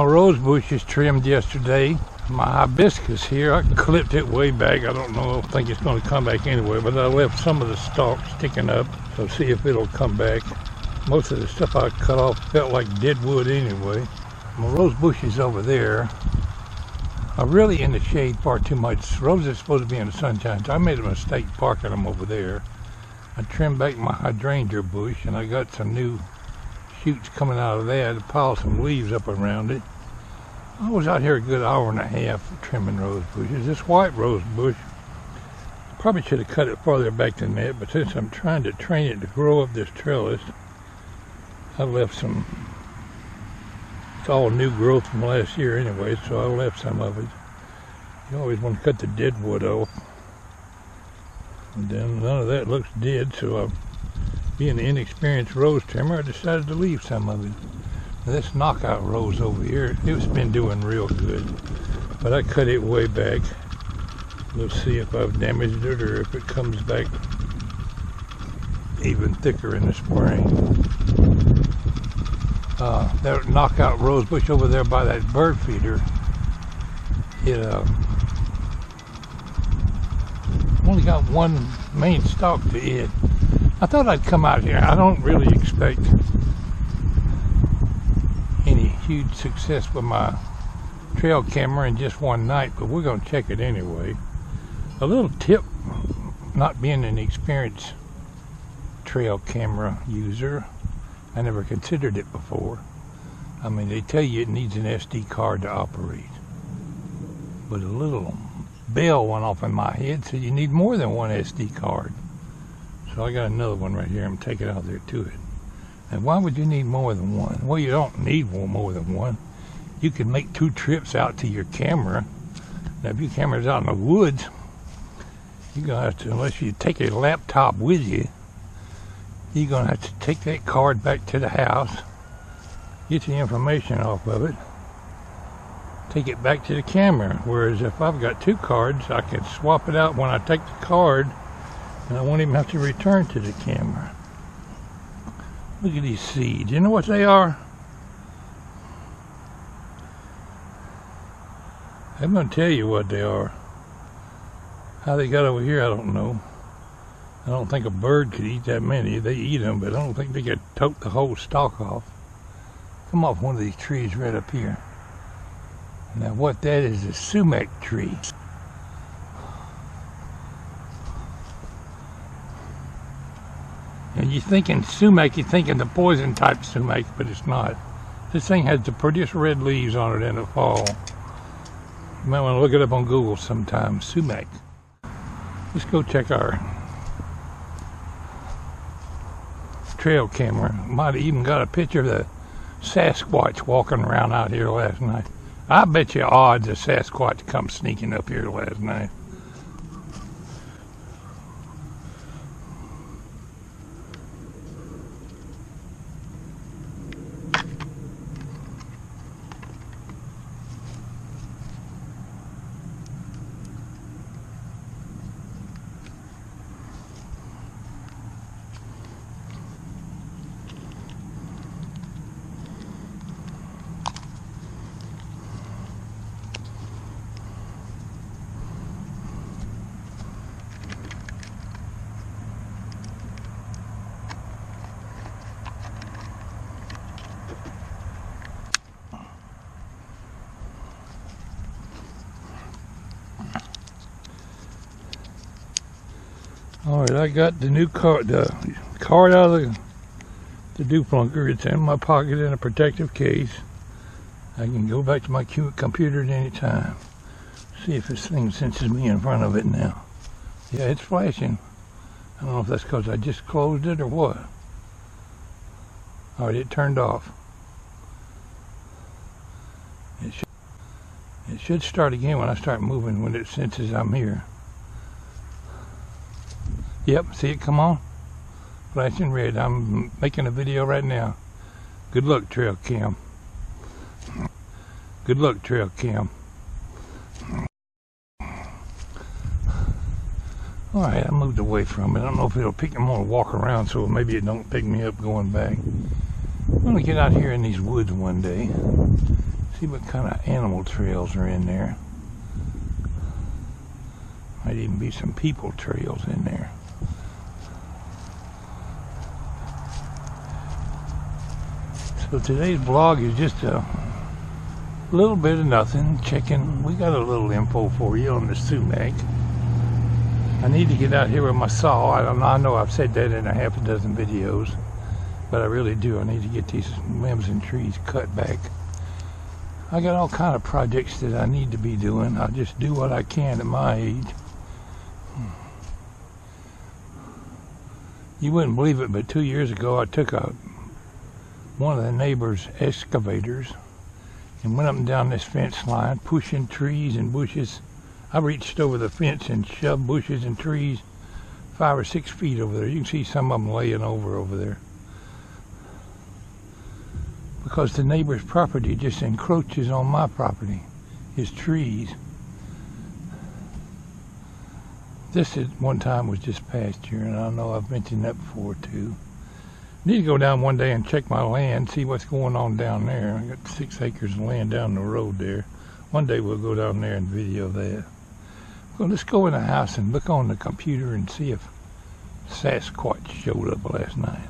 my rose bushes trimmed yesterday. My hibiscus here, I clipped it way back. I don't know, I think it's going to come back anyway, but I left some of the stalks sticking up, so see if it'll come back. Most of the stuff I cut off felt like dead wood anyway. My rose bushes over there are really in the shade far too much. Roses are supposed to be in the sunshine, so I made a mistake parking them over there. I trimmed back my hydrangea bush, and I got some new shoots coming out of that to pile some leaves up around it. I was out here a good hour and a half trimming rose bushes. This white rose bush, probably should have cut it farther back than that, but since I'm trying to train it to grow up this trellis, I left some. It's all new growth from last year anyway, so I left some of it. You always want to cut the dead wood off. And then none of that looks dead, so being an inexperienced rose trimmer, I decided to leave some of it. Now this knockout rose over here, it's been doing real good, but I cut it way back. We'll see if I've damaged it or if it comes back even thicker in the spring. That knockout rose bush over there by that bird feeder, it only got one main stalk to it. I thought I'd come out here. I don't really expect any huge success with my trail camera in just one night, but we're going to check it anyway. A little tip, not being an experienced trail camera user, I never considered it before. I mean, they tell you it needs an SD card to operate, but a little bell went off in my head, so you need more than one SD card. So I got another one right here. I'm taking it out there to it. And why would you need more than one? Well, you don't need more than one. You can make 2 trips out to your camera. Now, if your camera's out in the woods, you're gonna have to, unless you take a laptop with you, you're gonna have to take that card back to the house, get the information off of it, take it back to the camera. Whereas if I've got 2 cards, I can swap it out when I take the card, and I won't even have to return to the camera. Look at these seeds. You know what they are? I'm going to tell you what they are. How they got over here, I don't know. I don't think a bird could eat that many. They eat them, but I don't think they could tote the whole stalk off. Come off one of these trees right up here. Now what that is a sumac tree. And you're thinking sumac, you're thinking the poison type sumac, but it's not. This thing has the prettiest red leaves on it in the fall. You might want to look it up on Google sometime, sumac. Let's go check our trail camera. Might have even got a picture of the Sasquatch walking around out here last night. I bet you odds a Sasquatch come sneaking up here last night. Alright, I got the new card, the card out of the duplicate. It's in my pocket in a protective case. I can go back to my computer at any time. See if this thing senses me in front of it now. Yeah, it's flashing. I don't know if that's because I just closed it or what. Alright, it turned off. It should start again when I start moving, when it senses I'm here. Yep, see it come on? Flashing red. I'm making a video right now. Good luck, Trailcam. Good luck, Trailcam. Alright, I moved away from it. I don't know if it'll pick, I'm going to walk around so maybe it don't pick me up going back. I'm going to get out here in these woods one day. See what kind of animal trails are in there. Might even be some people trails in there. So today's vlog is just a little bit of nothing. Checking, we got a little info for you on the sumac. I need to get out here with my saw. I know I've said that in a half a dozen videos, but I really do. I need to get these limbs and trees cut back. I got all kind of projects that I need to be doing. I'll just do what I can at my age. You wouldn't believe it, but 2 years ago I took one of the neighbor's excavators and went up and down this fence line, pushing trees and bushes. I reached over the fence and shoved bushes and trees 5 or 6 feet over there. You can see some of them laying over there. Because the neighbor's property just encroaches on my property, his trees. This at one time was just pasture, and I know I've mentioned that before too. Need to go down one day and check my land, see what's going on down there. I got 6 acres of land down the road there. One day we'll go down there and video that. Well, let's go in the house and look on the computer and see if Sasquatch showed up last night.